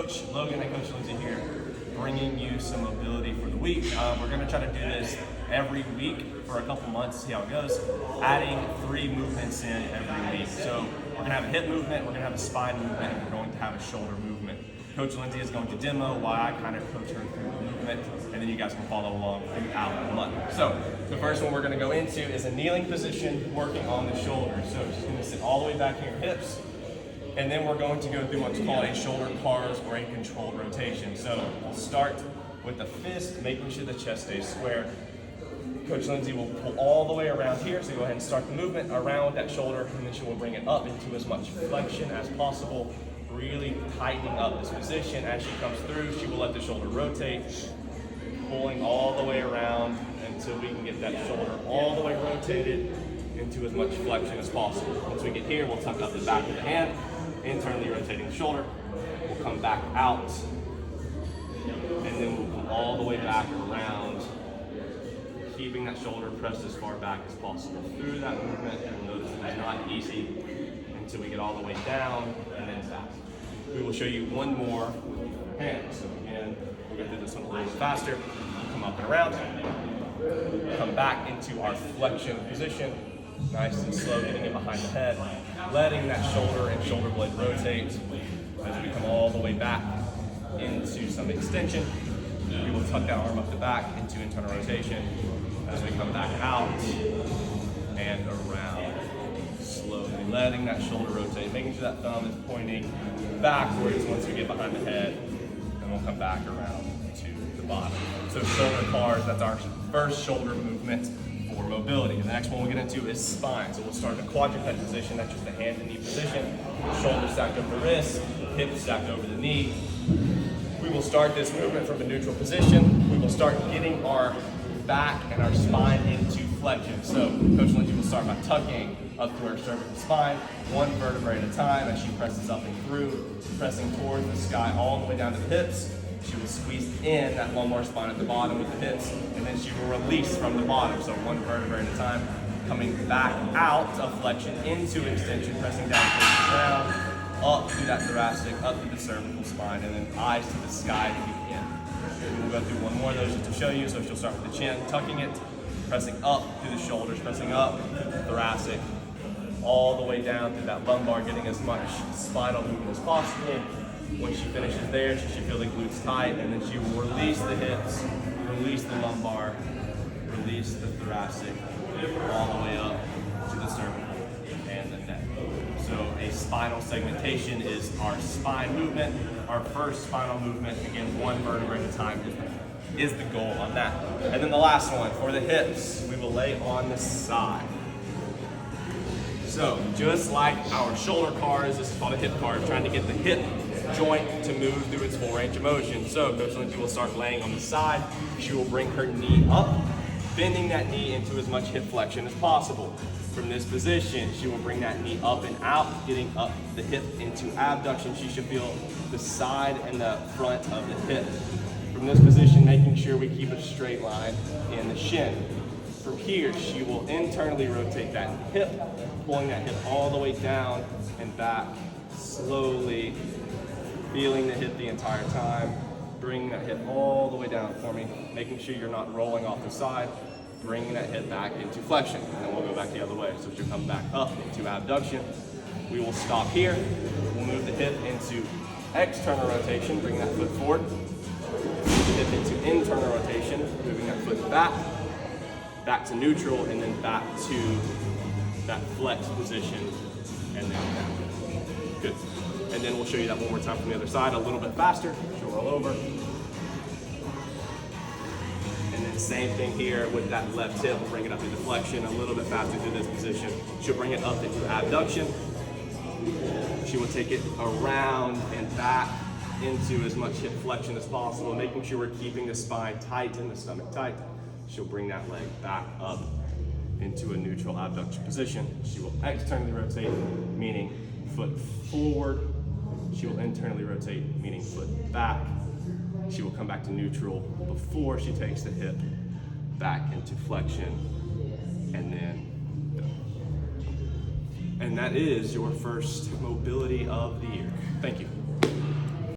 Coach Logan and Coach Lindsay here, bringing you some mobility for the week. We're going to try to do this every week for a couple months, see how it goes, adding 3 movements in every week. So we're going to have a hip movement, we're going to have a spine movement, and we're going to have a shoulder movement. Coach Lindsay is going to demo why I kind of coach her through the movement, and then you guys can follow along throughout the month. So the first one we're going to go into is a kneeling position, working on the shoulders. So she's going to sit all the way back in your hips, and then we're going to go through what's called a shoulder CARS or a controlled rotation. So we'll start with the fist, making sure the chest stays square. Coach Lindsay will pull all the way around here, so go ahead and start the movement around with that shoulder, and then she will bring it up into as much flexion as possible, really tightening up this position. As she comes through, she will let the shoulder rotate, pulling all the way around until we can get that shoulder all the way rotated into as much flexion as possible. Once we get here, we'll tuck up the back of the hand, internally rotating the shoulder. We'll come back out, and then we'll come all the way back around, keeping that shoulder pressed as far back as possible through that movement. You'll notice it's not easy until we get all the way down and then back. We will show you one more hand. So again, we'll go through this one a little bit faster. Come up and around, come back into our flexion position, nice and slow, getting it behind the head, letting that shoulder and shoulder blade rotate as we come all the way back into some extension. We will tuck that arm up the back into internal rotation as we come back out and around, slowly letting that shoulder rotate, making sure that thumb is pointing backwards once we get behind the head, and we'll come back around to the bottom. So shoulder CARS, that's our first shoulder movement for mobility. The next one we'll get into is spine. So we'll start in a quadruped position, that's just the hand and knee position, shoulders stacked over the wrist, hips stacked over the knee. We will start this movement from a neutral position. We will start getting our back and our spine into flexion. So Coach Lindsay will start by tucking up through our cervical spine, one vertebrae at a time as she presses up and through, pressing towards the sky all the way down to the hips. She will squeeze in that lumbar spine at the bottom with the hips, and then she will release from the bottom. So one vertebrae at a time, coming back out of flexion into extension, pressing down towards the ground, up through that thoracic, up through the cervical spine, and then eyes to the sky to begin. We'll go through one more of those just to show you. So she'll start with the chin, tucking it, pressing up through the shoulders, pressing up through the thoracic, all the way down through that lumbar, getting as much spinal movement as possible. When she finishes there, she should feel the glutes tight, and then she will release the hips, release the lumbar, release the thoracic, all the way up to the cervical and the neck. So a spinal segmentation is our spine movement. Our first spinal movement, again, one vertebrae at a time is the goal on that. And then the last one, for the hips, we will lay on the side. So just like our shoulder CARS, this is called a hip CARS, trying to get the hip joint to move through its full range of motion. So Coach Lindsay will start laying on the side. She will bring her knee up, bending that knee into as much hip flexion as possible. From this position, she will bring that knee up and out, getting up the hip into abduction. She should feel the side and the front of the hip. From this position, making sure we keep a straight line in the shin. From here, she will internally rotate that hip, pulling that hip all the way down and back, slowly feeling the hip the entire time. Bring that hip all the way down for me, making sure you're not rolling off the side, bringing that hip back into flexion, and then we'll go back the other way. So she'll come back up into abduction. We will stop here. We'll move the hip into external rotation, bring that foot forward. Move the hip into internal rotation, moving that foot back to neutral, and then back to that flex position, and then back. Good. And then we'll show you that one more time from the other side, a little bit faster. She'll roll over. And then same thing here with that left hip. We'll bring it up into flexion, a little bit faster through this position. She'll bring it up into abduction. She will take it around and back into as much hip flexion as possible, making sure we're keeping the spine tight and the stomach tight. She'll bring that leg back up into a neutral abduction position. She will externally rotate, meaning foot forward. She will internally rotate, meaning foot back. She will come back to neutral before she takes the hip back into flexion, and then done. And that is your first mobility of the year. Thank you.